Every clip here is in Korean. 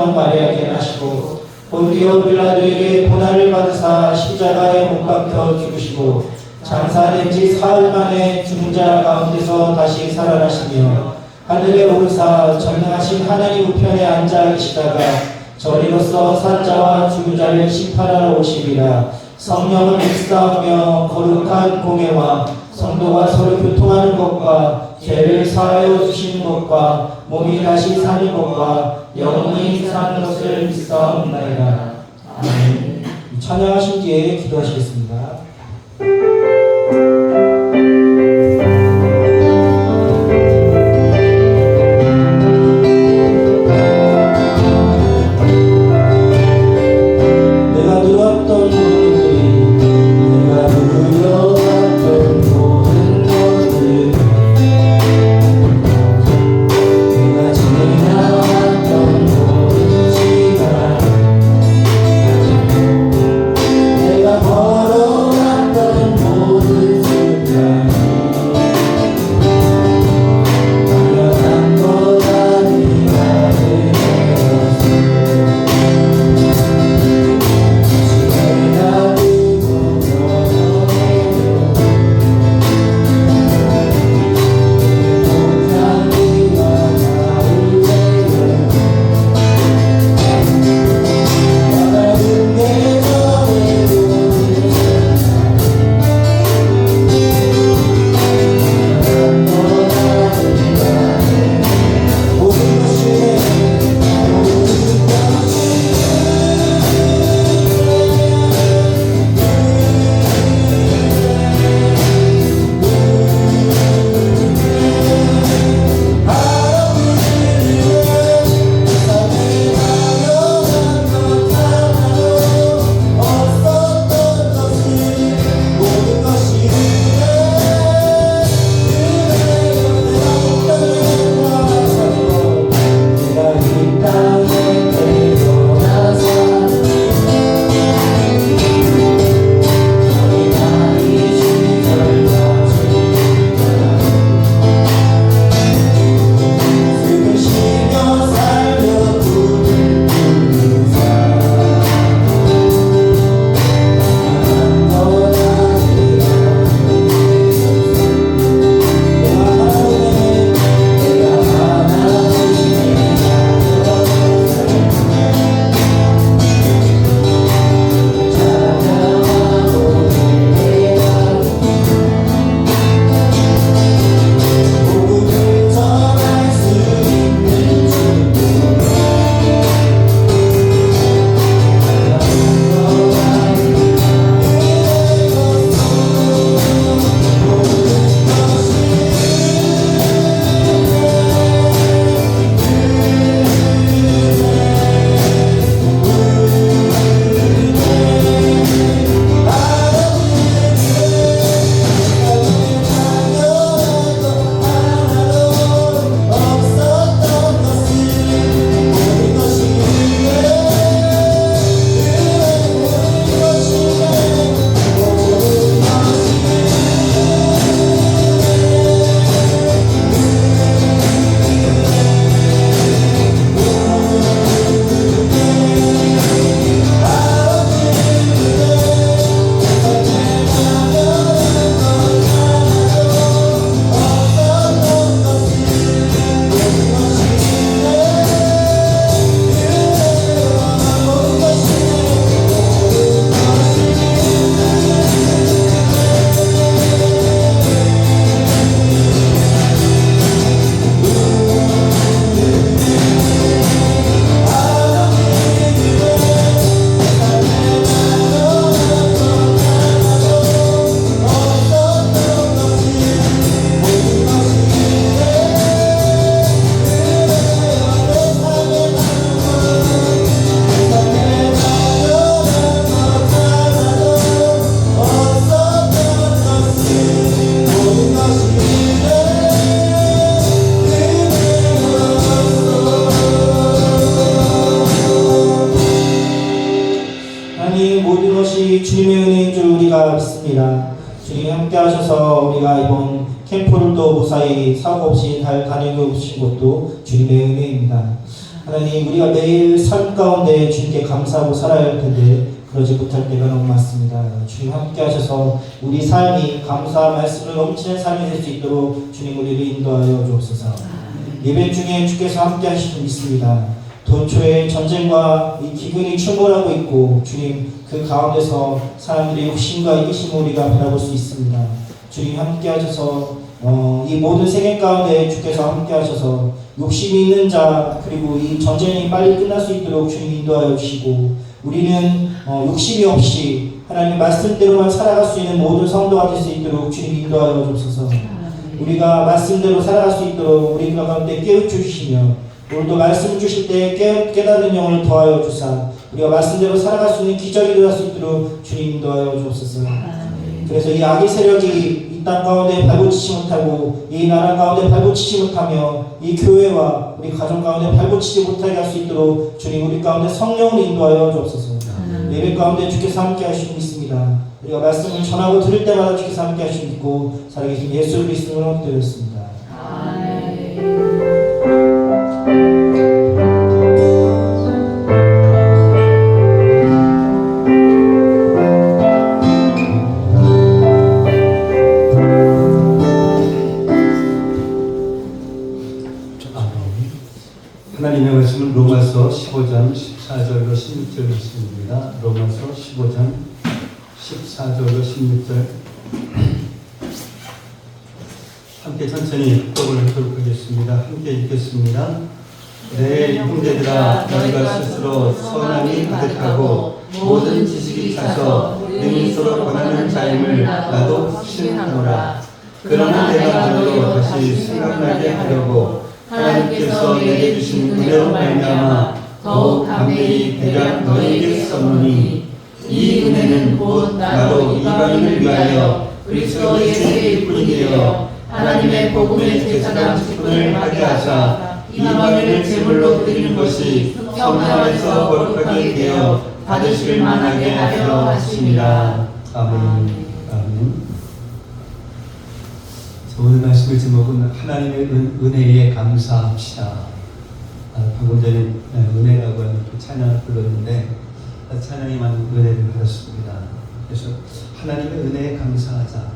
성령 마리아에게 하시고 본디오 빌라도에게 고난을 받으사 십자가에 못 박혀 죽으시고 장사된 지 사흘 만에 죽은 자 가운데서 다시 살아나시며 하늘에 오르사 전능하신 하나님 우편에 앉아 계시다가 저리로서 산자와 죽은 자를 심판하러 오시리라. 성령을 믿사오며 거룩한 공예와 성도가 서로 교통하는 것과 죄를 사하여 주시는 것과 몸이 다시 사는 것과 영원히 사는 것을 믿사옵나이다. 아멘. 찬양하신 뒤에 기도하시겠습니다. 주님의 은혜인 줄 우리가 믿습니다. 주님이 함께 하셔서 우리가 이번 캠프를 또 무사히 사고 없이 잘 다니고 오신 것도 주님의 은혜입니다. 하나님, 우리가 매일 삶 가운데 주님께 감사하고 살아야 할 텐데 그러지 못할 때가 너무 많습니다. 주님 함께 하셔서 우리 삶이 감사 말씀을 넘치는 삶이 될 수 있도록 주님 우리를 인도하여 주옵소서. 예배 중에 주께서 함께 하실 줄 믿습니다. 돈초에 전쟁과 이 기근이 충돌하고 있고 주님 그 가운데서 사람들의 욕심과 이기심을 우리가 바라볼 수 있습니다. 주님 함께 하셔서 이 모든 세계 가운데 주께서 함께 하셔서 욕심이 있는 자 그리고 이 전쟁이 빨리 끝날 수 있도록 주님 인도하여 주시고 우리는 욕심이 없이 하나님 말씀대로만 살아갈 수 있는 모든 성도가 될 수 있도록 주님 인도하여 주옵소서. 우리가 말씀대로 살아갈 수 있도록 우리 가운데 깨우쳐주시며 오늘도 말씀 주실 때 깨달은 영을 더하여 주사 우리가 말씀대로 살아갈 수 있는 기적이 일어날 수 있도록 주님 인도하여 주옵소서. 그래서 이 악의 세력이 이 땅 가운데 발붙이지 못하고 이 나라 가운데 발붙이지 못하며 이 교회와 우리 가정 가운데 발붙이지 못하게 할 수 있도록 주님 우리 가운데 성령을 인도하여 주옵소서. 예배 가운데 주께서 함께 하시고 있습니다. 우리가 말씀을 전하고 들을 때마다 주께서 함께 하시고 있고 살아계신 예수 그리스도로 기도했습니다. 하나님의 말씀은 로마서 15장 14절로 16절 말씀입니다. 로마서 15장 14절로 16절 함께 천천히 독을 하도록 하겠습니다. 함께 읽겠습니다. 내 형제들아 너희가 스스로 선함이 가득하고 모든 지식이 차서 능히 서로 권하는 자임을 나도 확신하노라. 그러나 내가 너희로 다시 생각나게 하려고 하나님께서 내게 주신 은혜로 말미암아 더욱 담대히 대략 너희에게 썼노니 이 은혜는 곧 나로 이방인을 위하여 그리스도 예수의 일꾼이 되어 하나님의 복음의 제사장 직분을 하게 하사 이방인을 제물로 드리는 것이 성령 안에서 거룩하게 되어 받으실 만하게 하려 하심이라. 아멘. 아멘. 오늘 말씀의 제목은 하나님의 은혜에 감사합시다. 방금 전에 은혜라고 하는 그 찬양을 불렀는데 찬양이 많은 은혜를 받았습니다. 그래서 하나님의 은혜에 감사하자.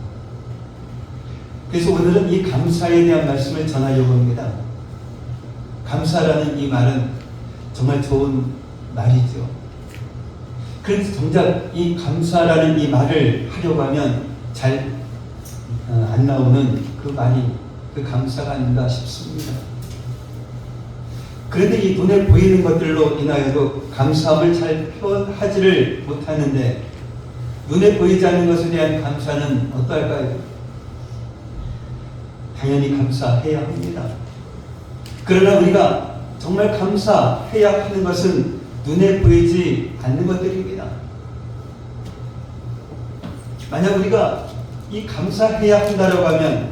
그래서 오늘은 이 감사에 대한 말씀을 전하려고 합니다. 감사라는 이 말은 정말 좋은 말이죠. 그래서 정작 이 감사라는 이 말을 하려고 하면 잘 안 나오는 그 말이 그 감사가 아닌가 싶습니다. 그런데 이 눈에 보이는 것들로 인하여도 감사함을 잘 표현하지를 못하는데 눈에 보이지 않는 것에 대한 감사는 어떨까요? 당연히 감사해야 합니다. 그러나 우리가 정말 감사해야 하는 것은 눈에 보이지 않는 것들입니다. 만약 우리가 이 감사해야 한다고 하면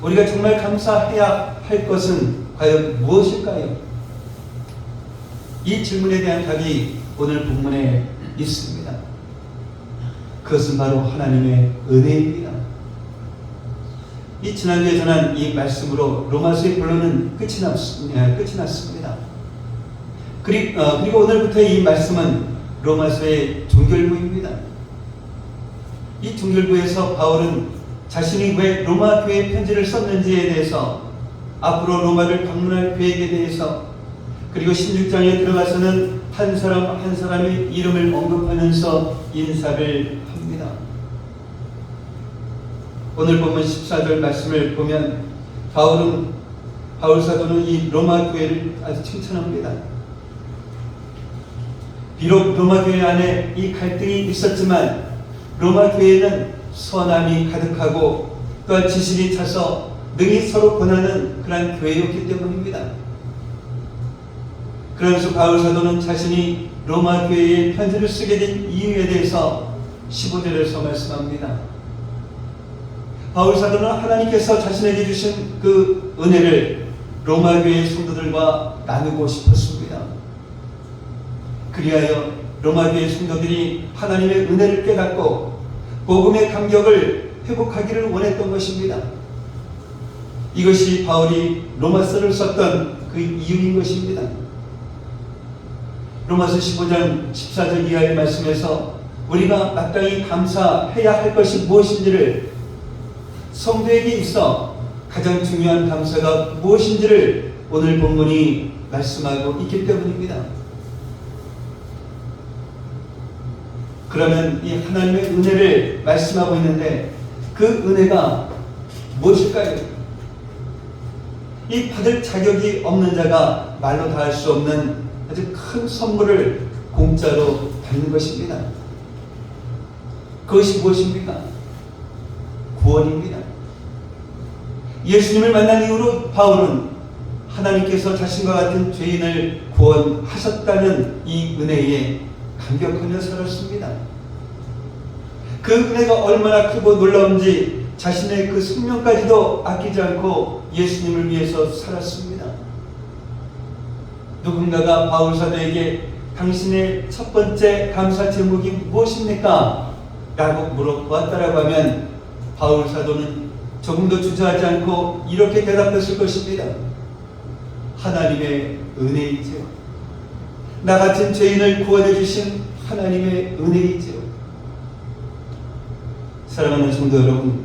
우리가 정말 감사해야 할 것은 과연 무엇일까요? 이 질문에 대한 답이 오늘 본문에 있습니다. 그것은 바로 하나님의 은혜입니다. 이 지난주에 전한 이 말씀으로 로마서의 본론은 끝이 났습니다. 그리고 오늘부터의 이 말씀은 로마서의 종결부입니다. 이 종결부에서 바울은 자신이 왜 로마 교회에 편지를 썼는지에 대해서 앞으로 로마를 방문할 계획에 대해서 그리고 16장에 들어가서는 한 사람 한 사람의 이름을 언급하면서 인사를 합니다. 오늘 본문 14절 말씀을 보면 바울 사도는 이 로마 교회를 아주 칭찬합니다. 비록 로마 교회 안에 이 갈등이 있었지만 로마 교회는 선함이 가득하고 또한 지식이 차서 능히 서로 권하는 그런 교회였기 때문입니다. 그러면서 바울 사도는 자신이 로마 교회에 편지를 쓰게 된 이유에 대해서 15절에서 말씀합니다. 바울 사도는 하나님께서 자신에게 주신 그 은혜를 로마 교회의 성도들과 나누고 싶었습니다. 그리하여 로마 교회 성도들이 하나님의 은혜를 깨닫고 복음의 감격을 회복하기를 원했던 것입니다. 이것이 바울이 로마서를 썼던 그 이유인 것입니다. 로마서 15장 14절 이하의 말씀에서 우리가 마땅히 감사해야 할 것이 무엇인지를, 성도에게 있어 가장 중요한 감사가 무엇인지를 오늘 본문이 말씀하고 있기 때문입니다. 그러면 이 하나님의 은혜를 말씀하고 있는데 그 은혜가 무엇일까요? 이 받을 자격이 없는 자가 말로 다 할 수 없는 아주 큰 선물을 공짜로 받는 것입니다. 그것이 무엇입니까? 구원입니다. 예수님을 만난 이후로 바울은 하나님께서 자신과 같은 죄인을 구원하셨다는 이 은혜에 감격하며 살았습니다. 그 은혜가 얼마나 크고 놀라운지 자신의 그 생명까지도 아끼지 않고 예수님을 위해서 살았습니다. 누군가가 바울 사도에게 당신의 첫 번째 감사 제목이 무엇입니까? 라고 물어보았다라고 하면 바울 사도는 조금도 주저하지 않고 이렇게 대답했을 것입니다. 하나님의 은혜이지요. 나 같은 죄인을 구원해 주신 하나님의 은혜이지요. 사랑하는 성도 여러분,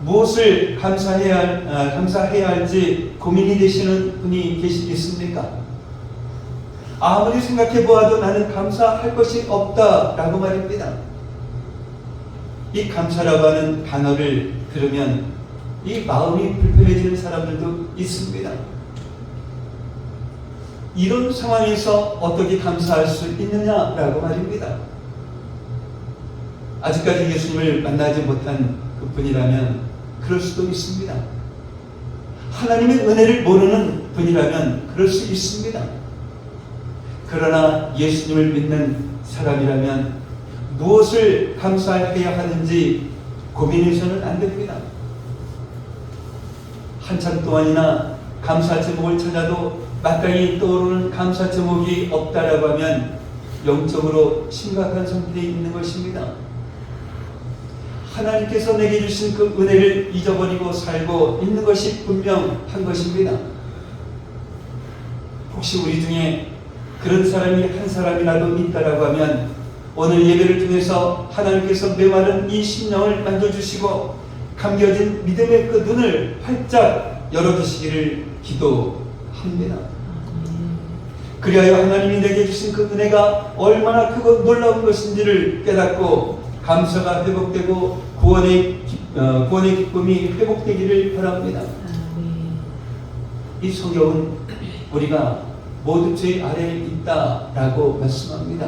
무엇을 감사해야 할지 고민이 되시는 분이 있습니까? 아무리 생각해 보아도 나는 감사할 것이 없다라고 말입니다. 이 감사라고 하는 단어를 들으면 이 마음이 불편해지는 사람들도 있습니다. 이런 상황에서 어떻게 감사할 수 있느냐라고 말입니다. 아직까지 예수님을 만나지 못한 그분이라면 그럴 수도 있습니다. 하나님의 은혜를 모르는 분이라면 그럴 수 있습니다. 그러나 예수님을 믿는 사람이라면 무엇을 감사해야 하는지 고민해서는 안 됩니다. 한참 동안이나 감사 제목을 찾아도 마땅히 떠오르는 감사 제목이 없다라고 하면 영적으로 심각한 상태에 있는 것입니다. 하나님께서 내게 주신 그 은혜를 잊어버리고 살고 있는 것이 분명한 것입니다. 혹시 우리 중에 그런 사람이 한 사람이라도 있다라고 하면 오늘 예배를 통해서 하나님께서 메마른 이 심령을 만져주시고 감겨진 믿음의 그 눈을 활짝 열어주시기를 기도합니다. 그리하여 하나님이 내게 주신 그 은혜가 얼마나 크고 놀라운 것인지를 깨닫고 감사가 회복되고 구원의 기쁨이 회복되기를 바랍니다. 이 성경은 우리가 모두 죄 아래에 있다라고 말씀합니다.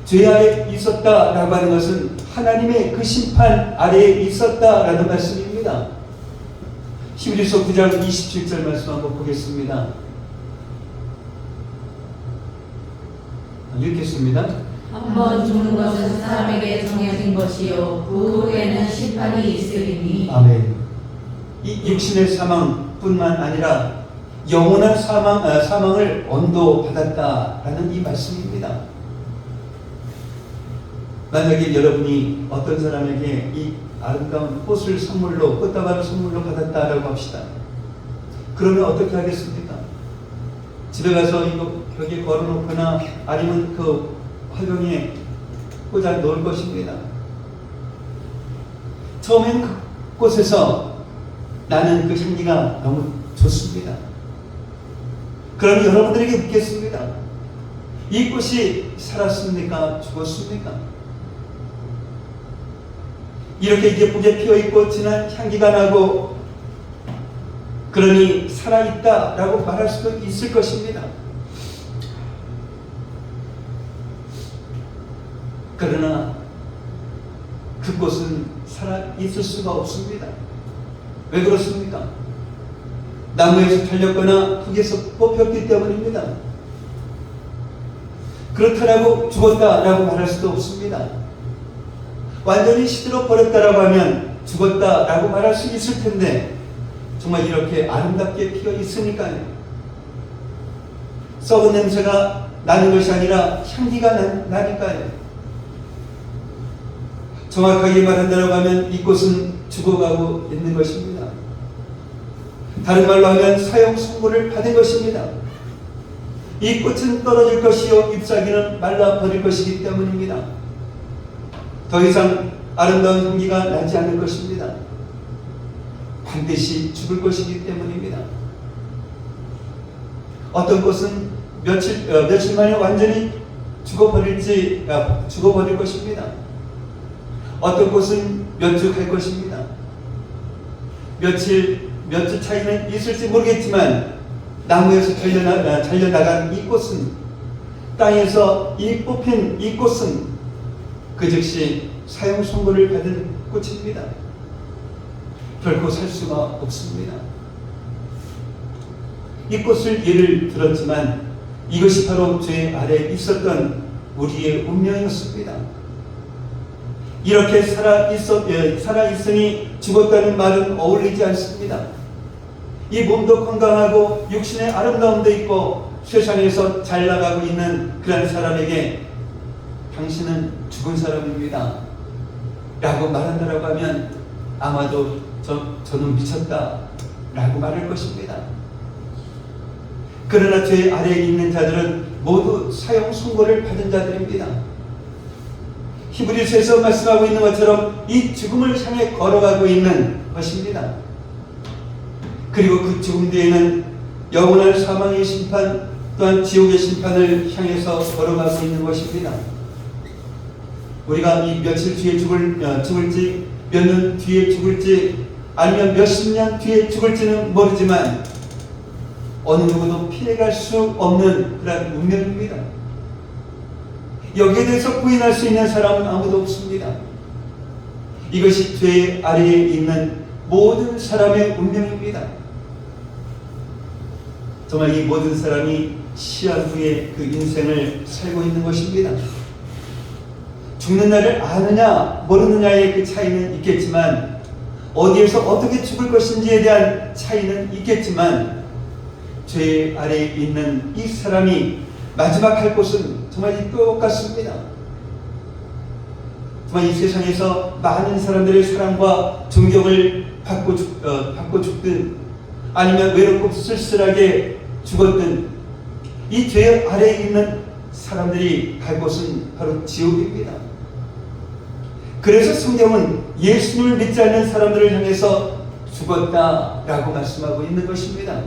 죄 아래에 있었다라고 하는 것은 하나님의 그 심판 아래에 있었다라는 말씀입니다. 히브리서 9장 27절 말씀 한번 보겠습니다. 읽겠습니다. 한번 죽는 것은 사람에게 정해진 것이요 그 후에는 심판이 있으리니. 아멘. 이 육신의 사망뿐만 아니라 영원한 사망을 언도받았다라는 이 말씀입니다. 만약에 여러분이 어떤 사람에게 이 아름다운 꽃을 선물로, 꽃다발을 선물로 받았다라고 합시다. 그러면 어떻게 하겠습니까? 집에 가서 이거 벽에 걸어놓거나 아니면 그 화병에 꽂아 놓을 것입니다. 처음엔 그 꽃에서 나는 그 향기가 너무 좋습니다. 그럼 여러분들에게 묻겠습니다. 이 꽃이 살았습니까? 죽었습니까? 이렇게 예쁘게 피어있고 진한 향기가 나고 그러니 살아있다라고 말할 수도 있을 것입니다. 그러나 그 꽃은 살아있을 수가 없습니다. 왜 그렇습니까? 나무에서 달렸거나 흙에서 뽑혔기 때문입니다. 그렇다라고 죽었다라고 말할 수도 없습니다. 완전히 시들어 버렸다라고 하면 죽었다라고 말할 수 있을 텐데 정말 이렇게 아름답게 피어 있으니까요. 썩은 냄새가 나는 것이 아니라 향기가 나니까요. 정확하게 말한다고 하면 이 꽃은 죽어가고 있는 것입니다. 다른 말로 하면 사형 선고를 받은 것입니다. 이 꽃은 떨어질 것이요 잎사귀는 말라버릴 것이기 때문입니다. 더 이상 아름다운 향기가 나지 않을 것입니다. 반드시 죽을 것이기 때문입니다. 어떤 꽃은 며칠 만에 완전히 죽어버릴 것입니다. 어떤 꽃은 몇 주 갈 것입니다. 몇 주 차이는 있을지 모르겠지만 나무에서 잘려나간 이 꽃은, 땅에서 이 뽑힌 이 꽃은 그 즉시 사형 선고를 받은 꽃입니다. 결코 살 수가 없습니다. 이 꽃을 예를 들었지만 이것이 바로 죄 아래에 있었던 우리의 운명이었습니다. 이렇게 살아있으니 죽었다는 말은 어울리지 않습니다. 이 몸도 건강하고 육신의 아름다움도 있고 세상에서 잘 나가고 있는 그런 사람에게 당신은 죽은 사람입니다 라고 말한다라고 하면 아마도 저는 미쳤다 라고 말할 것입니다. 그러나 죄 아래에 있는 자들은 모두 사형 선고를 받은 자들입니다. 히브리서에서 말씀하고 있는 것처럼 이 죽음을 향해 걸어가고 있는 것입니다. 그리고 그 죽음 뒤에는 영원한 사망의 심판 또한 지옥의 심판을 향해서 걸어가고 있는 것입니다. 우리가 이 며칠 뒤에 죽을지, 몇 년 뒤에 죽을지, 아니면 몇십 년 뒤에 죽을지는 모르지만 어느 누구도 피해갈 수 없는 그런 운명입니다. 여기에 대해서 부인할 수 있는 사람은 아무도 없습니다. 이것이 죄 아래에 있는 모든 사람의 운명입니다. 정말 이 모든 사람이 시한 후에 그 인생을 살고 있는 것입니다. 죽는 날을 아느냐 모르느냐의 그 차이는 있겠지만, 어디에서 어떻게 죽을 것인지에 대한 차이는 있겠지만, 죄 아래에 있는 이 사람이 마지막 할 곳은 정말 똑같습니다. 정말 이 세상에서 많은 사람들의 사랑과 존경을 받고 죽든 아니면 외롭고 쓸쓸하게 죽었든 이 죄 아래에 있는 사람들이 갈 곳은 바로 지옥입니다. 그래서 성경은 예수님을 믿지 않는 사람들을 향해서 죽었다라고 말씀하고 있는 것입니다.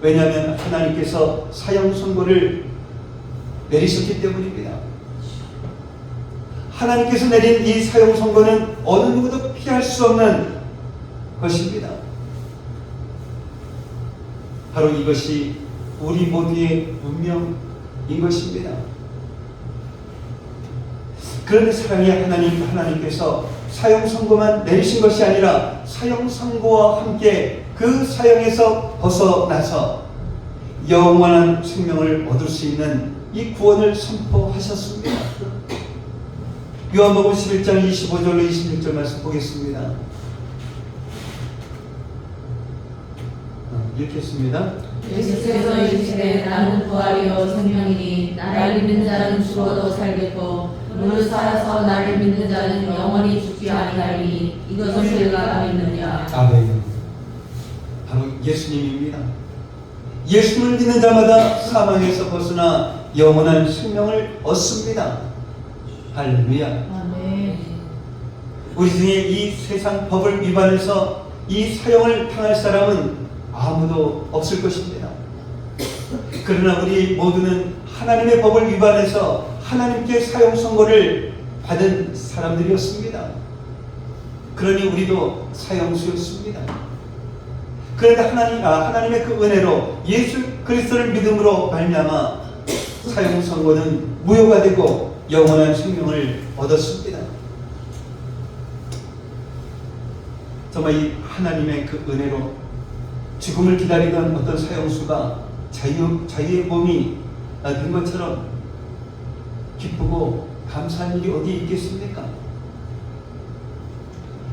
왜냐하면 하나님께서 사형 선고를 내리셨기 때문입니다. 하나님께서 내린 이 사형 선고는 어느 누구도 피할 수 없는 것입니다. 바로 이것이 우리 모두의 운명인 것입니다. 그런데 사랑의 하나님께서 사형 선고만 내리신 것이 아니라 사형 선고와 함께 그 사형에서 벗어나서 영원한 생명을 얻을 수 있는 이 구원을 선포하셨습니다. 요한복음 11장 25절로 26절 말씀 보겠습니다. 읽겠습니다. 예수께서 이르시되 나는 부활이요 생명이니 나를 믿는 자는 죽어도 살겠고 무릇 살아서 나를 믿는 자는 영원히 죽지 아니하리니 이것을 내가 믿느냐. 아멘. 바로 예수님입니다. 예수님을 믿는 자마다 사망에서 벗어나 영원한 생명을 얻습니다. 할렐루야. 아멘. 우리 중에 이 세상 법을 위반해서 이 사형을 당할 사람은 아무도 없을 것입니다. 그러나 우리 모두는 하나님의 법을 위반해서 하나님께 사형 선고를 받은 사람들이었습니다. 그러니 우리도 사형수였습니다. 그런데 하나님의 그 은혜로 예수 그리스도를 믿음으로 말미암아 사형 선고는 무효가 되고 영원한 생명을 얻었습니다. 정말 이 하나님의 그 은혜로 죽음을 기다리던 어떤 사형수가 자유의 몸이 된 것처럼 기쁘고 감사한 일이 어디에 있겠습니까?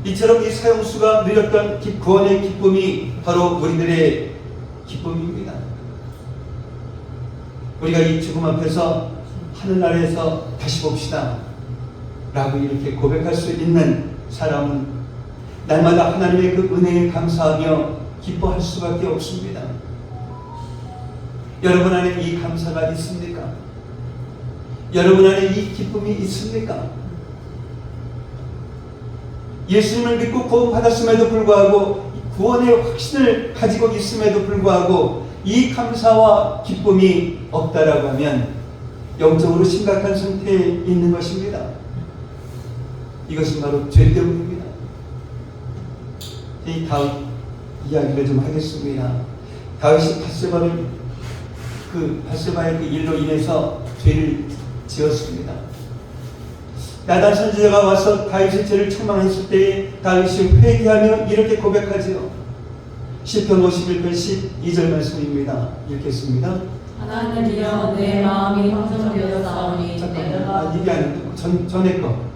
이처럼 이 사형수가 누렸던 구원의 기쁨이 바로 우리들의 기쁨입니다. 우리가 이 죽음 앞에서 하늘나라에서 다시 봅시다 라고 이렇게 고백할 수 있는 사람은 날마다 하나님의 그 은혜에 감사하며 기뻐할 수밖에 없습니다. 여러분 안에 이 감사가 있습니까? 여러분 안에 이 기쁨이 있습니까? 예수님을 믿고 구원받았음에도 불구하고 구원의 확신을 가지고 있음에도 불구하고 이 감사와 기쁨이 없다라고 하면 영적으로 심각한 상태에 있는 것입니다. 이것은 바로 죄 때문입니다. 이 다윗 이야기를 좀 하겠습니다. 다윗이 바세바의 그 일로 인해서 죄를 지었습니다. 나단 선지자가 와서 다윗의 죄를 책망했을 때에 다윗이 회개하며 이렇게 고백하지요. 시편 51편 12절 말씀입니다. 읽겠습니다. 하나님이여 내 마음이 황성되었사오니 잠깐만, 이게 아니고 전에 거.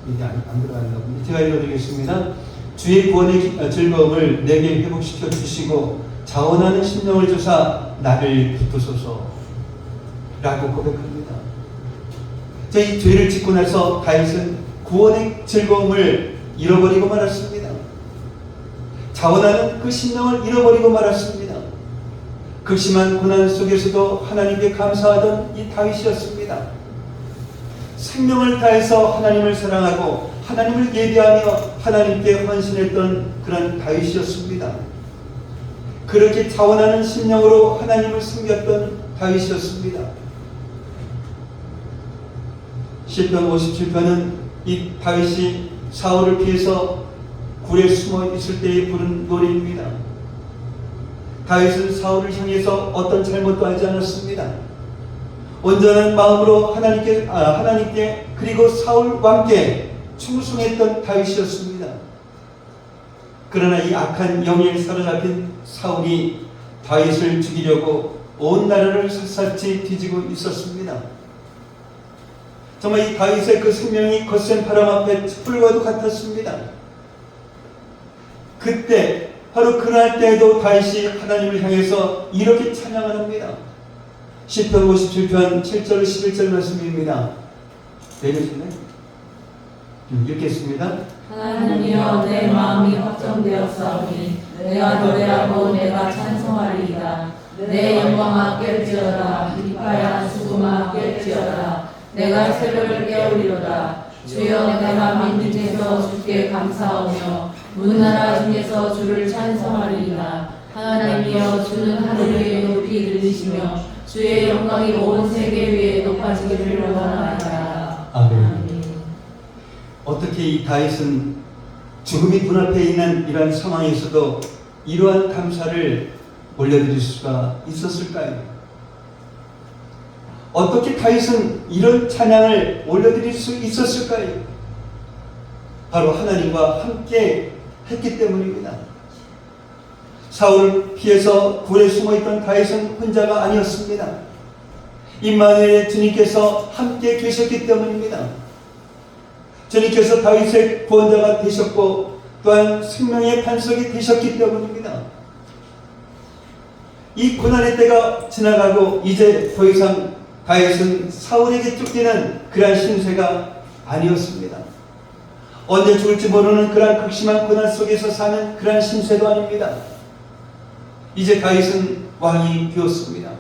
이게 안 들어가려고. 제가 읽어드리겠습니다. 주의 구원의 즐거움을 내게 회복시켜 주시고 자원하는 심령을 주사 나를 붙드소서 라고 고백합니다. 이 죄를 짓고 나서 다윗은 구원의 즐거움을 잃어버리고 말았습니다. 자원하는 그 심령을 잃어버리고 말았습니다. 극심한 고난 속에서도 하나님께 감사하던 이 다윗이었습니다. 생명을 다해서 하나님을 사랑하고 하나님을 예배하며 하나님께 헌신했던 그런 다윗이었습니다. 그렇게 자원하는 심령으로 하나님을 섬겼던 다윗이었습니다. 시편 57편은 이 다윗이 사울을 피해서 굴에 숨어 있을 때에 부른 노래입니다. 다윗은 사울을 향해서 어떤 잘못도 하지 않았습니다. 온전한 마음으로 하나님께 그리고 사울과 함께 충성했던 다윗이었습니다. 그러나 이 악한 영에 사로잡힌 사울이 다윗을 죽이려고 온 나라를 샅샅이 뒤지고 있었습니다. 정말 이 다윗의 그 생명이 거센 바람 앞에 촛불과도 같았습니다. 그때 바로 그날 때에도 다윗이 하나님을 향해서 이렇게 찬양을 합니다. 시편 57편 7절 11절 말씀입니다. 내려주네. 읽겠습니다. 하나님이여 내 마음이 확정되었사오니 내가 노래하고 내가 찬송하리이다. 내 영광아 깰지어다. 이파야 수금아 깰지어다. 내가 새벽을 깨우리로다. 주여 내가 민중에서 주께 감사하며 문나라 중에서 주를 찬송하리이다. 하나님이여 주는 하늘 위에 높이 들리시며 주의 영광이 온 세계 위에 높아지기를 원하나이다. 아멘. 어떻게 이 다윗은 죽음이 눈앞에 있는 이러한 상황에서도 이러한 감사를 올려드릴 수가 있었을까요? 어떻게 다윗은 이런 찬양을 올려드릴 수 있었을까요? 바로 하나님과 함께 했기 때문입니다. 사울을 피해서 굴에 숨어있던 다윗은 혼자가 아니었습니다. 임마누엘의 주님께서 함께 계셨기 때문입니다. 주님께서 다윗의 구원자가 되셨고 또한 생명의 반석이 되셨기 때문입니다. 이 고난의 때가 지나가고 이제 더 이상 다윗은 사울에게 쫓기는 그러한 신세가 아니었습니다. 언제 죽을지 모르는 그러한 극심한 고난 속에서 사는 그러한 신세도 아닙니다. 이제 다윗은 왕이 되었습니다.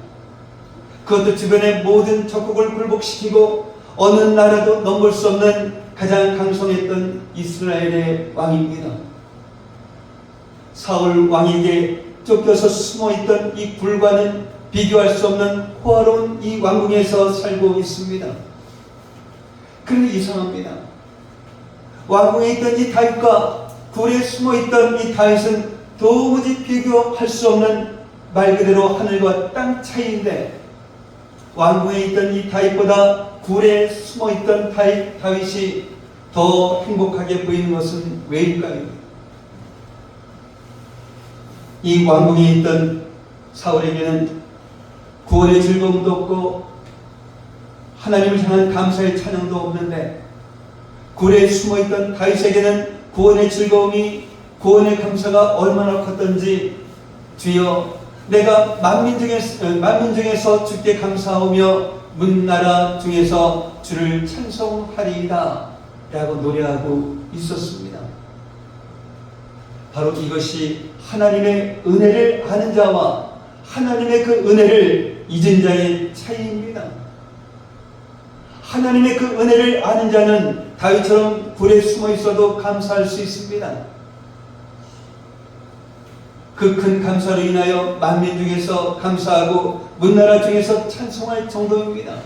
그것도 주변의 모든 적국을 굴복시키고 어느 나라도 넘볼 수 없는 가장 강성했던 이스라엘의 왕입니다. 사울 왕에게 쫓겨서 숨어있던 이 굴과는 비교할 수 없는 호화로운 이 왕궁에서 살고 있습니다. 그런데 이상합니다. 왕궁에 있던 이 다윗과 굴에 숨어있던 이 다윗은 도무지 비교할 수 없는 말 그대로 하늘과 땅 차이인데 왕궁에 있던 이 다윗보다 굴에 숨어있던 다윗이 더 행복하게 보이는 것은 왜일까요? 이 왕궁에 있던 사울에게는 구원의 즐거움도 없고 하나님을 향한 감사의 찬양도 없는데 굴에 숨어있던 다윗에게는 구원의 즐거움이 구원의 감사가 얼마나 컸던지 주여 내가 만민 중에서 주께 감사하며 문나라 중에서 주를 찬송하리이다 라고 노래하고 있었습니다. 바로 이것이 하나님의 은혜를 아는 자와 하나님의 그 은혜를 잊은 자의 차이입니다. 하나님의 그 은혜를 아는 자는 다윗처럼 굴에 숨어 있어도 감사할 수 있습니다. 그 큰 감사로 인하여 만민 중에서 감사하고 문나라 중에서 찬송할 정도입니다.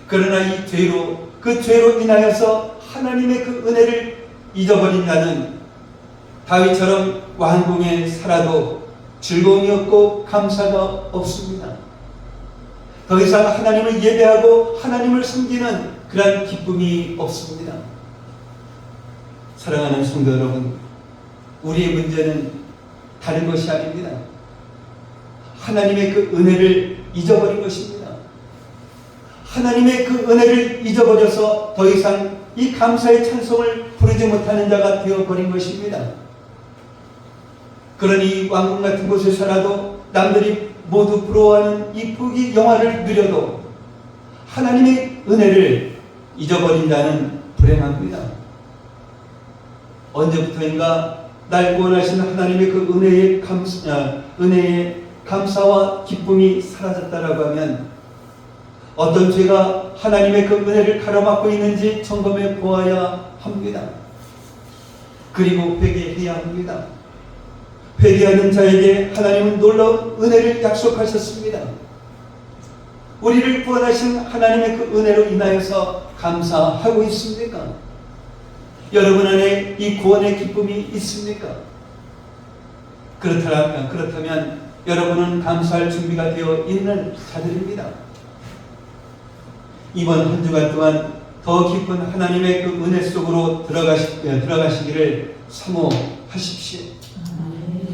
그러나 이 죄로, 그 죄로 인하여서 하나님의 그 은혜를 잊어버린 자는 다윗처럼 왕궁에 살아도 즐거움이 없고 감사가 없습니다. 더 이상 하나님을 예배하고 하나님을 섬기는 그런 기쁨이 없습니다. 사랑하는 성도 여러분, 우리의 문제는 다른 것이 아닙니다. 하나님의 그 은혜를 잊어버린 것입니다. 하나님의 그 은혜를 잊어버려서 더 이상 이 감사의 찬송을 부르지 못하는 자가 되어버린 것입니다. 그러니 왕궁 같은 곳에 살아도 남들이 모두 부러워하는 이 부귀 영화를 누려도 하나님의 은혜를 잊어버린 자는 불행합니다. 언제부터인가 날 구원하신 하나님의 그 은혜의 감사와 기쁨이 사라졌다라고 하면 어떤 죄가 하나님의 그 은혜를 가로막고 있는지 점검해 보아야 합니다. 그리고 회개해야 합니다. 회개하는 자에게 하나님은 놀라운 은혜를 약속하셨습니다. 우리를 구원하신 하나님의 그 은혜로 인하여서 감사하고 있습니까? 여러분 안에 이 구원의 기쁨이 있습니까? 그렇다면 여러분은 감사할 준비가 되어 있는 자들입니다. 이번 한 주간 동안 더 깊은 하나님의 그 은혜 속으로 들어가시기를 사모하십시오.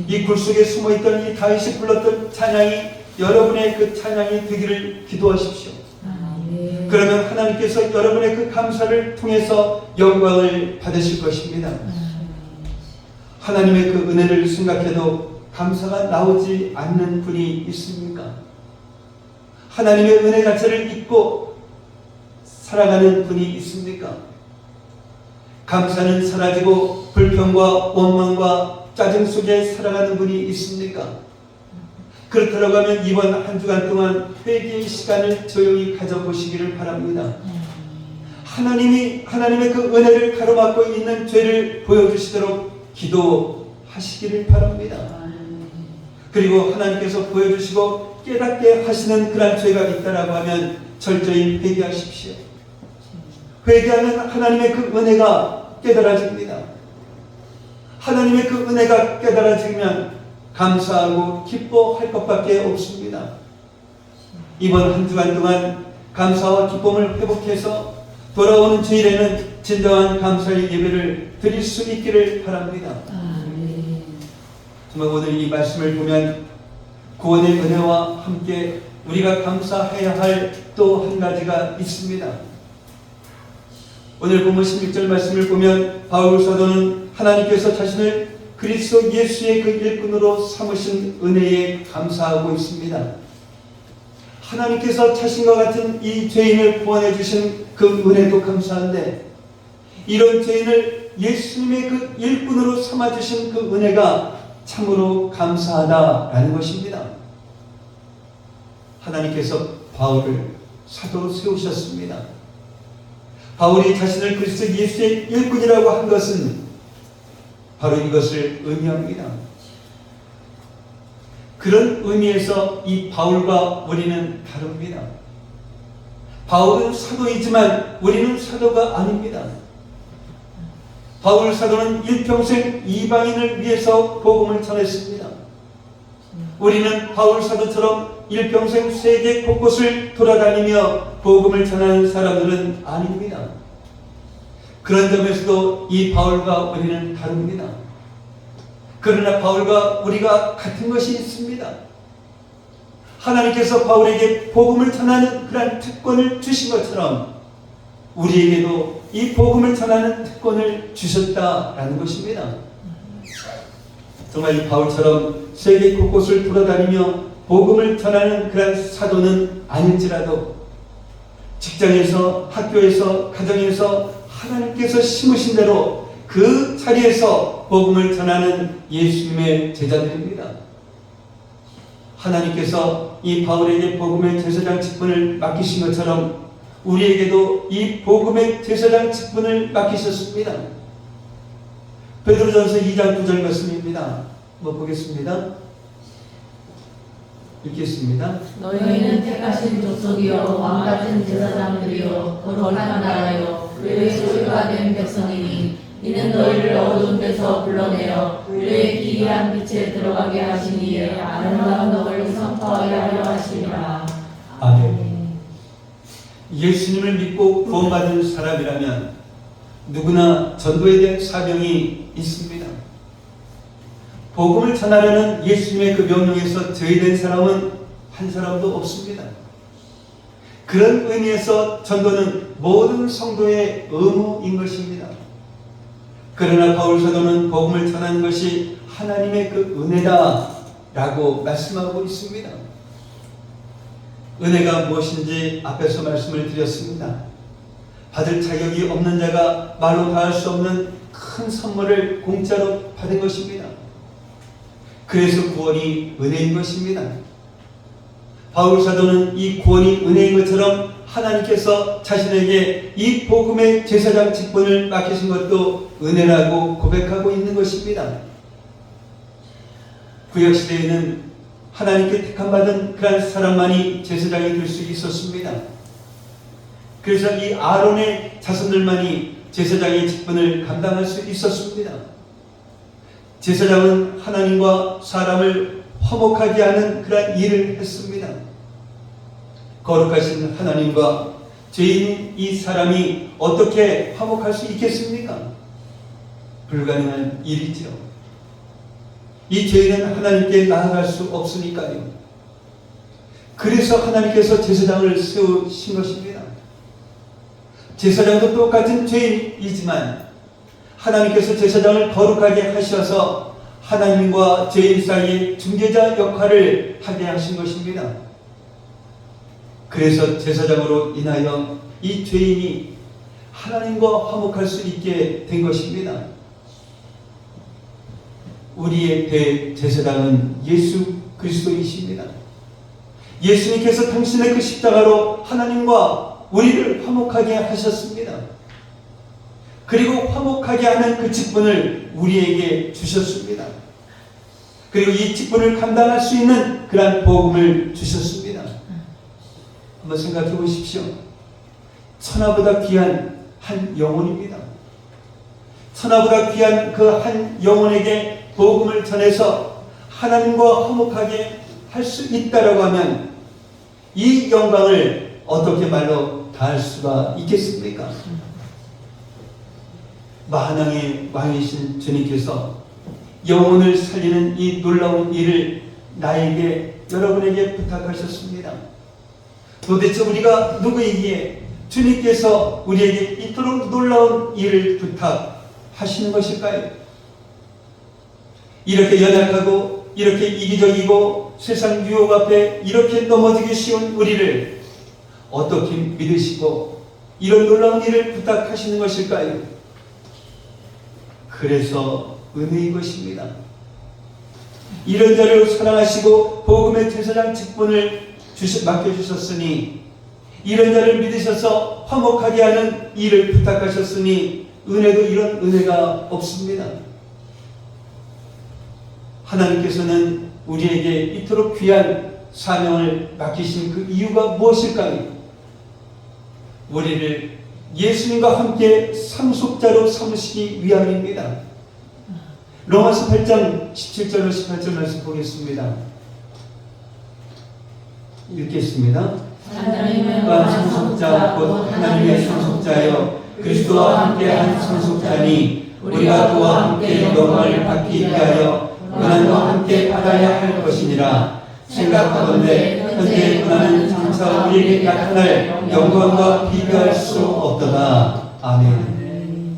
이 굴 속에 숨어있던 이 다윗이 불렀던 찬양이 여러분의 그 찬양이 되기를 기도하십시오. 그러면 하나님께서 여러분의 그 감사를 통해서 영광을 받으실 것입니다. 하나님의 그 은혜를 생각해도 감사가 나오지 않는 분이 있습니까? 하나님의 은혜 자체를 잊고 살아가는 분이 있습니까? 감사는 사라지고 불평과 원망과 짜증 속에 살아가는 분이 있습니까? 그렇다고 하면 이번 한 주간 동안 회개의 시간을 조용히 가져보시기를 바랍니다. 하나님의 그 은혜를 가로막고 있는 죄를 보여주시도록 기도하시기를 바랍니다. 그리고 하나님께서 보여주시고 깨닫게 하시는 그런 죄가 있다라고 하면 철저히 회개하십시오. 회개하면 하나님의 그 은혜가 깨달아집니다. 하나님의 그 은혜가 깨달아지면 감사하고 기뻐할 것밖에 없습니다. 이번 한 주간 동안 감사와 기쁨을 회복해서 돌아오는 주일에는 진정한 감사의 예배를 드릴 수 있기를 바랍니다. 정말 오늘 이 말씀을 보면 구원의 은혜와 함께 우리가 감사해야 할 또 한 가지가 있습니다. 오늘 본문 16절 말씀을 보면 바울 사도는 하나님께서 자신을 그리스도 예수의 그 일꾼으로 삼으신 은혜에 감사하고 있습니다. 하나님께서 자신과 같은 이 죄인을 구원해 주신 그 은혜도 감사한데 이런 죄인을 예수님의 그 일꾼으로 삼아주신 그 은혜가 참으로 감사하다라는 것입니다. 하나님께서 바울을 사도로 세우셨습니다. 바울이 자신을 그리스도 예수의 일꾼이라고 한 것은 바로 이것을 의미합니다. 그런 의미에서 이 바울과 우리는 다릅니다. 바울은 사도이지만 우리는 사도가 아닙니다. 바울 사도는 일평생 이방인을 위해서 복음을 전했습니다. 우리는 바울 사도처럼 일평생 세계 곳곳을 돌아다니며 복음을 전하는 사람들은 아닙니다. 그런 점에서도 이 바울과 우리는 다릅니다. 그러나 바울과 우리가 같은 것이 있습니다. 하나님께서 바울에게 복음을 전하는 그런 특권을 주신 것처럼 우리에게도 이 복음을 전하는 특권을 주셨다라는 것입니다. 정말 이 바울처럼 세계 곳곳을 돌아다니며 복음을 전하는 그런 사도는 아닐지라도 직장에서, 학교에서, 가정에서 하나님께서 심으신 대로 그 자리에서 복음을 전하는 예수님의 제자들입니다. 하나님께서 이 바울에게 복음의 제사장 직분을 맡기신 것처럼 우리에게도 이 복음의 제사장 직분을 맡기셨습니다. 베드로전서 2장 9절 말씀입니다. 보겠습니다. 읽겠습니다. 너희는 택하신 족속이요 왕같은 제사장들이요 거룩한 나라요 그의 소유가 된 백성이니 이는 너희를 어두운 데서 불러내어 그의 기이한 빛에 들어가게 하시니에 아름다운 너를 선포하게 하려 하시니라. 아멘. 예수님을 믿고 구원받은 사람이라면 누구나 전도에 대한 사명이 있습니다. 복음을 전하려는 예수님의 그 명령에서 제외된 사람은 한 사람도 없습니다. 그런 의미에서 전도는 모든 성도의 의무인 것입니다. 그러나 바울 사도는 복음을 전하는 것이 하나님의 그 은혜다라고 말씀하고 있습니다. 은혜가 무엇인지 앞에서 말씀을 드렸습니다. 받을 자격이 없는 자가 말로 다할 수 없는 큰 선물을 공짜로 받은 것입니다. 그래서 구원이 은혜인 것입니다. 바울 사도는 이 구원이 은혜인 것처럼 하나님께서 자신에게 이 복음의 제사장 직분을 맡기신 것도 은혜라고 고백하고 있는 것입니다. 구약시대에는 하나님께 택함받은 그런 사람만이 제사장이 될 수 있었습니다. 그래서 이 아론의 자손들만이 제사장의 직분을 감당할 수 있었습니다. 제사장은 하나님과 사람을 화목하게 하는 그런 일을 했습니다. 거룩하신 하나님과 죄인인 이 사람이 어떻게 화목할 수 있겠습니까? 불가능한 일이죠. 이 죄인은 하나님께 나아갈 수 없으니까요. 그래서 하나님께서 제사장을 세우신 것입니다. 제사장도 똑같은 죄인이지만 하나님께서 제사장을 거룩하게 하셔서 하나님과 죄인 사이의 중재자 역할을 하게 하신 것입니다. 그래서 제사장으로 인하여 이 죄인이 하나님과 화목할 수 있게 된 것입니다. 우리의 대제사장은 예수 그리스도이십니다. 예수님께서 당신의 그 십자가로 하나님과 우리를 화목하게 하셨습니다. 그리고 화목하게 하는 그 직분을 우리에게 주셨습니다. 그리고 이 직분을 감당할 수 있는 그러한 복음을 주셨습니다. 한번 생각해 보십시오. 천하보다 귀한 한 영혼입니다. 천하보다 귀한 그 한 영혼에게 복음을 전해서 하나님과 화목하게 할 수 있다라고 하면 이 영광을 어떻게 말로 다할 수가 있겠습니까? 만왕의 왕이신 주님께서 영혼을 살리는 이 놀라운 일을 나에게, 여러분에게 부탁하셨습니다. 도대체 우리가 누구이기에 주님께서 우리에게 이토록 놀라운 일을 부탁하시는 것일까요? 이렇게 연약하고 이렇게 이기적이고 세상 유혹 앞에 이렇게 넘어지기 쉬운 우리를 어떻게 믿으시고 이런 놀라운 일을 부탁하시는 것일까요? 그래서 은혜인 것입니다. 이런 자를 사랑하시고 복음의 제사장 직분을 맡겨주셨으니, 이런 자를 믿으셔서 화목하게 하는 일을 부탁하셨으니 은혜도 이런 은혜가 없습니다. 하나님께서는 우리에게 이토록 귀한 사명을 맡기신 그 이유가 무엇일까요? 우리를 예수님과 함께 상속자로 삼으시기 위함입니다. 로마서 8장 17절로 18절 말씀 보겠습니다. 읽겠습니다. 하나님과 상속자 곧 하나님의 상속자여 그리스도와 함께한 상속자니 우리가 그와 함께 영광을 받기 위하여 고난과 함께 받아야 할 것이니라. 생각하건대 현재의 고난은 장차 우리에게 나타날 영광과 비교할 수 없도다. 아멘.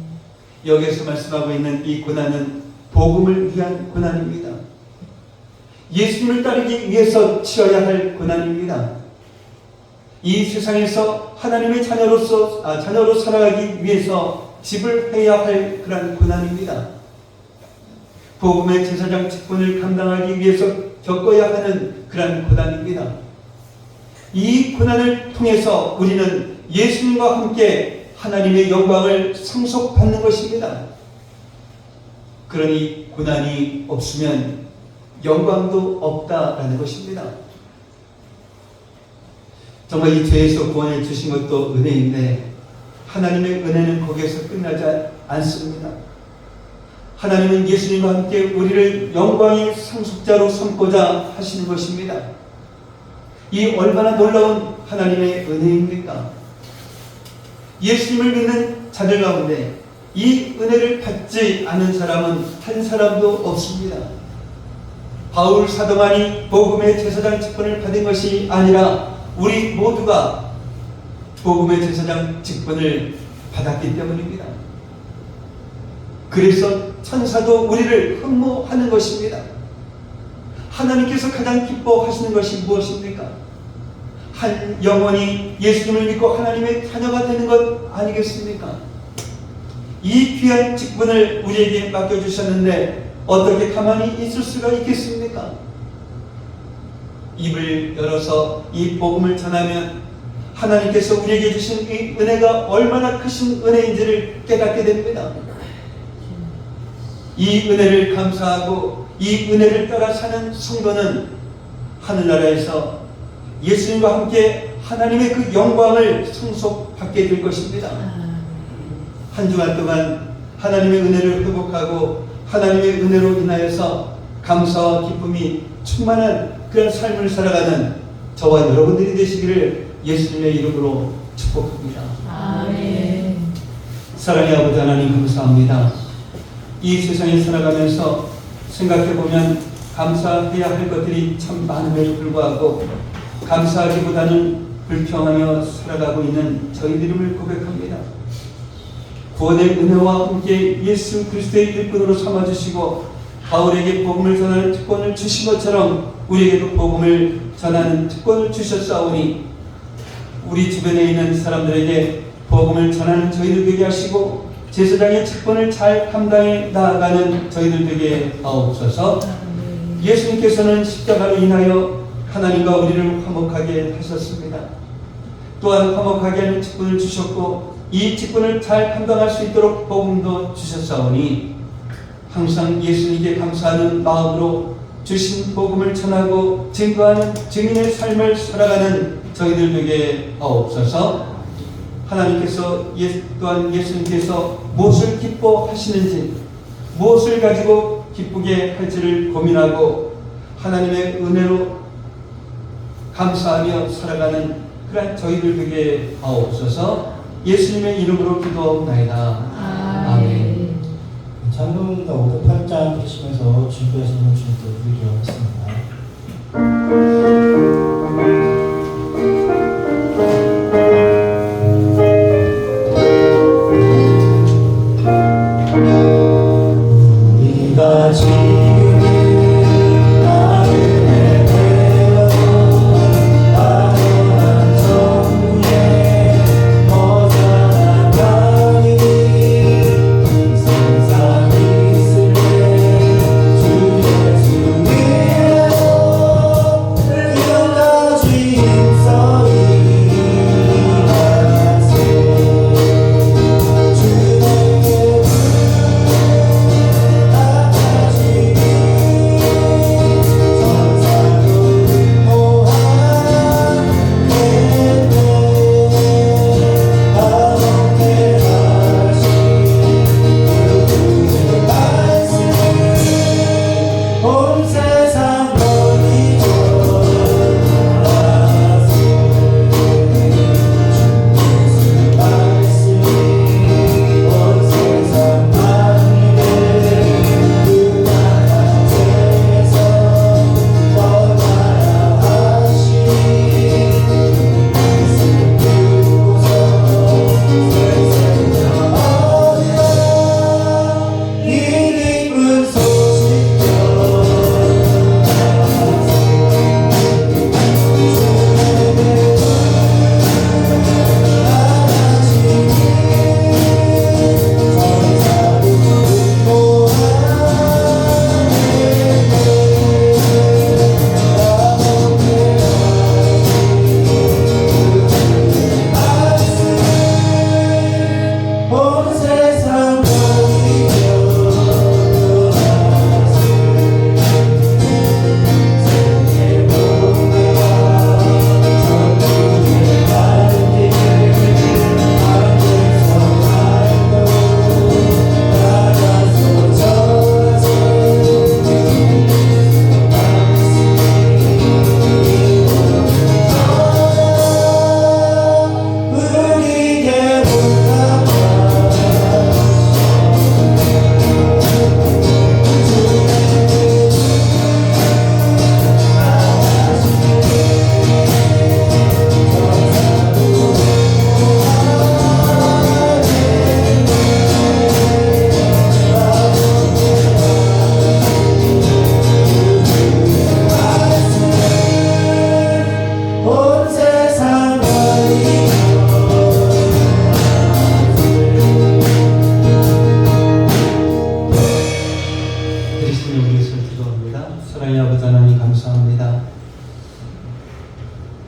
여기에서 말씀하고 있는 이 고난은 복음을 위한 고난입니다. 예수님을 따르기 위해서 치러야 할 고난입니다. 이 세상에서 하나님의 자녀로 살아가기 위해서 지불해야 할 그런 고난입니다. 복음의 제사장 직분을 감당하기 위해서 겪어야 하는 그런 고난입니다. 이 고난을 통해서 우리는 예수님과 함께 하나님의 영광을 상속받는 것입니다. 그러니 고난이 없으면 영광도 없다라는 것입니다. 정말 이 죄에서 구원해 주신 것도 은혜인데 하나님의 은혜는 거기에서 끝나지 않습니다. 하나님은 예수님과 함께 우리를 영광의 상속자로 삼고자 하시는 것입니다. 이 얼마나 놀라운 하나님의 은혜입니까? 예수님을 믿는 자들 가운데 이 은혜를 받지 않은 사람은 한 사람도 없습니다. 바울 사도만이 복음의 제사장 직분을 받은 것이 아니라 우리 모두가 복음의 제사장 직분을 받았기 때문입니다. 그래서 천사도 우리를 흠모하는 것입니다. 하나님께서 가장 기뻐하시는 것이 무엇입니까? 한 영혼이 예수님을 믿고 하나님의 자녀가 되는 것 아니겠습니까? 이 귀한 직분을 우리에게 맡겨주셨는데 어떻게 가만히 있을 수가 있겠습니까? 입을 열어서 이 복음을 전하면 하나님께서 우리에게 주신 이 은혜가 얼마나 크신 은혜인지를 깨닫게 됩니다. 이 은혜를 감사하고 이 은혜를 따라 사는 성도는 하늘나라에서 예수님과 함께 하나님의 그 영광을 상속받게 될 것입니다. 한 주간 동안 하나님의 은혜를 회복하고 하나님의 은혜로 인하여서 감사와 기쁨이 충만한 그런 삶을 살아가는 저와 여러분들이 되시기를 예수님의 이름으로 축복합니다. 아멘. 사랑의 아버지 하나님 감사합니다. 이 세상에 살아가면서 생각해보면 감사해야 할 것들이 참 많음에도 불구하고 감사하기보다는 불평하며 살아가고 있는 저희들임을 고백합니다. 구원의 은혜와 함께 예수 그리스도의 일꾼으로 삼아주시고 바울에게 복음을 전하는 특권을 주신 것처럼 우리에게도 복음을 전하는 특권을 주셨사오니 우리 주변에 있는 사람들에게 복음을 전하는 저희들 되게 하시고 제사장의 직분을 잘 감당해 나아가는 저희들 되게 하옵소서. 예수님께서는 십자가로 인하여 하나님과 우리를 화목하게 하셨습니다. 또한 화목하게 하는 직분을 주셨고 이 직분을 잘 감당할 수 있도록 복음도 주셨사오니 항상 예수님께 감사하는 마음으로 주신 복음을 전하고 증거하는 증인의 삶을 살아가는 저희들 되게 하옵소서. 하나님께서 또한 예수님께서 무엇을 기뻐하시는지 무엇을 가지고 기쁘게 할지를 고민하고 하나님의 은혜로 감사하며 살아가는 그런 저희들 되게 하옵소서. 예수님의 이름으로 기도하옵나이다. 아멘. 찬송가 58장 계시면서 준비하시는 주님도 드리겠습니다. 우리가 지금 나를 배워서 아련한 정부에 머자한 강이 세상 있을래 주 예수 위에서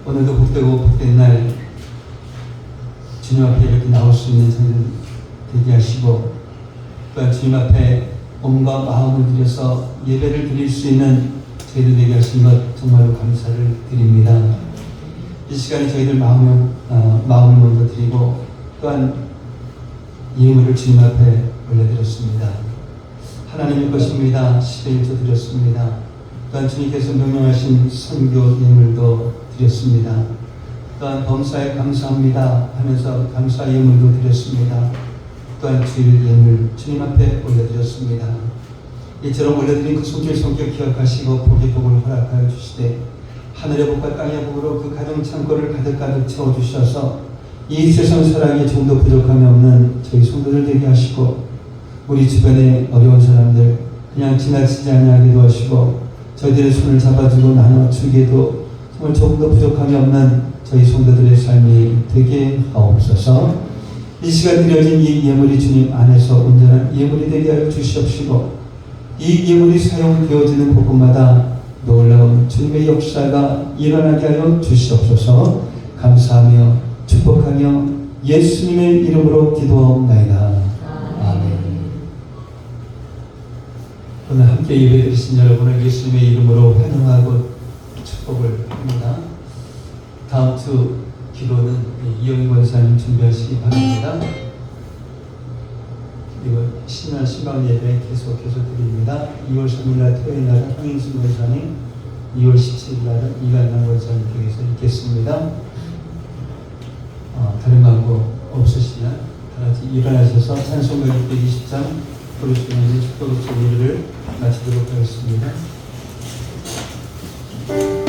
오늘도 복되고 복된 날 주님 앞에 이렇게 나올 수 있는 저희들 되게 하시고, 또한 주님 앞에 몸과 마음을 들여서 예배를 드릴 수 있는 저희들 되게 하신 것 정말로 감사를 드립니다. 이 시간에 저희들 마음을 먼저 드리고, 또한 예물을 주님 앞에 올려드렸습니다. 하나님의 것입니다. 11조 드렸습니다. 또한 주님께서 명령하신 선교 예물도 드렸습니다. 또한 범사에 감사합니다 하면서 감사 예물도 드렸습니다. 또한 주일 예물 주님 앞에 올려드렸습니다. 이처럼 올려드린 그 손길 기억하시고 복의 복을 허락하여 주시되, 하늘의 복과 땅의 복으로 그 가정 창고를 가득 채워주셔서 이 세상 사랑에 좀더 부족함이 없는 저희 성도들 되게 하시고, 우리 주변의 어려운 사람들 그냥 지나치지 않게 도와주시고, 저희들의 손을 잡아주고 나눠주기에도 정말 조금 더 부족함이 없는 저희 성도들의 삶이 되게 하옵소서. 이 시간 드려진 이 예물이 주님 안에서 온전한 예물이 되게 하여 주시옵시고, 이 예물이 사용되어지는 곳곳마다 놀라운 주님의 역사가 일어나게 하여 주시옵소서. 감사하며 축복하며 예수님의 이름으로 기도하옵나이다. 아멘. 오늘 함께 예배드리신 여러분을 예수님의 이름으로 환영하고 축복을 합니다. 다음 주 기도는 이영희 권사님 준비하시기 바랍니다. 그리고 신년 신방 예배 계속해서 드립니다. 2월 3일날 토요일날은 황인순 권사님, 2월 17일날은 이간남 권사님 께서 있겠습니다. 다른 광고 없으시면 다같이 일어나셔서 찬송가 620장 부르시는 축복 소리를 마치도록 하겠습니다. 주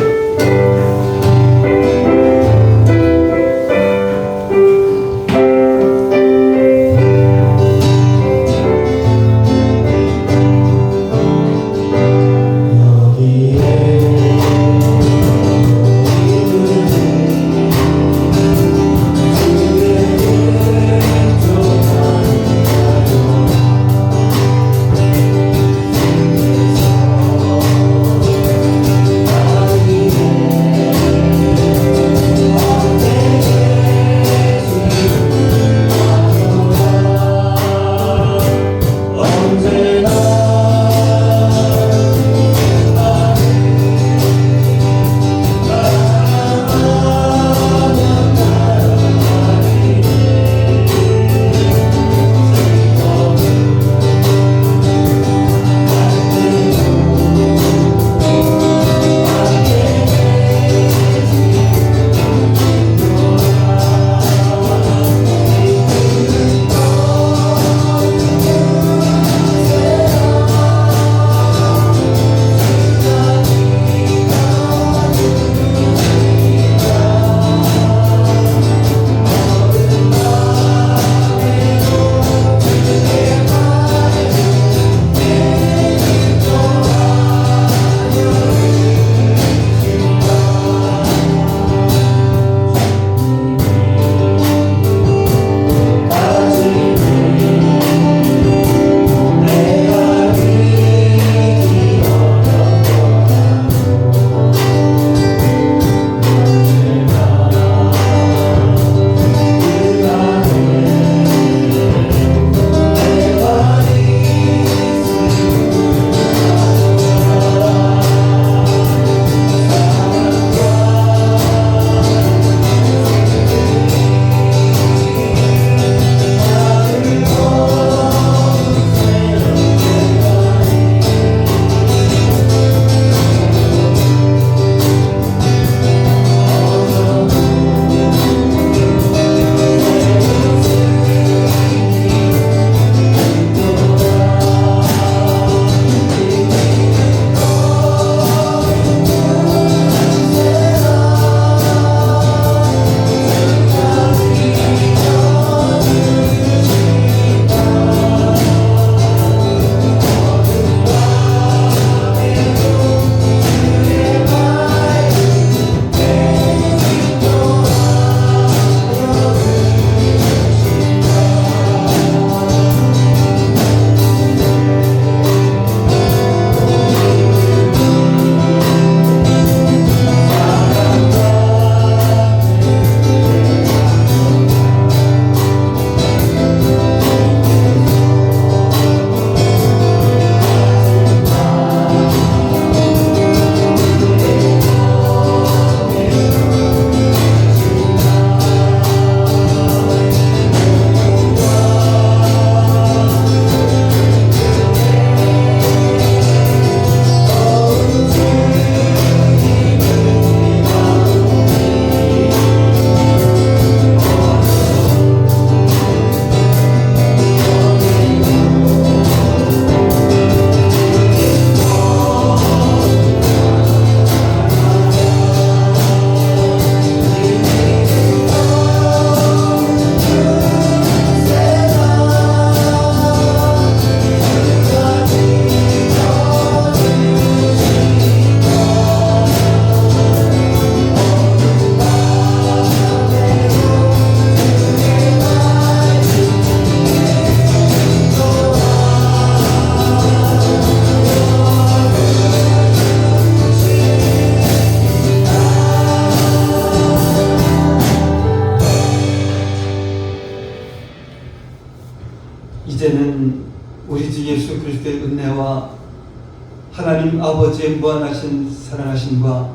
하나님 아버지의 무한하신 사랑하심과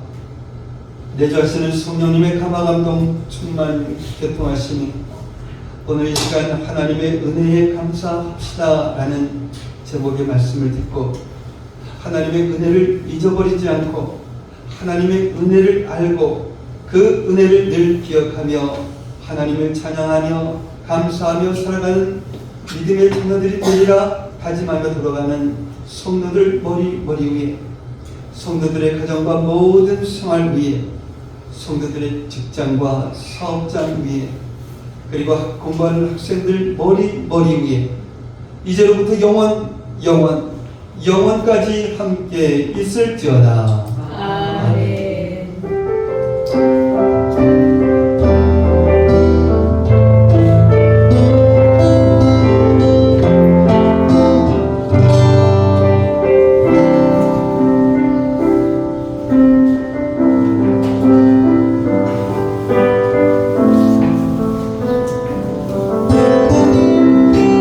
내 자신을 성령님의 감화감동 충만 교통하시니 오늘 이 시간 하나님의 은혜에 감사합시다라는 제목의 말씀을 듣고 하나님의 은혜를 잊어버리지 않고 하나님의 은혜를 알고 그 은혜를 늘 기억하며 하나님을 찬양하며 감사하며 살아가는 믿음의 자녀들이 되리라 다짐하며 돌아가는 성도들 머리 위에, 성도들의 가정과 모든 생활 위에, 성도들의 직장과 사업장 위에, 그리고 공부하는 학생들 머리 위에 이제로부터 영원까지 함께 있을지어다.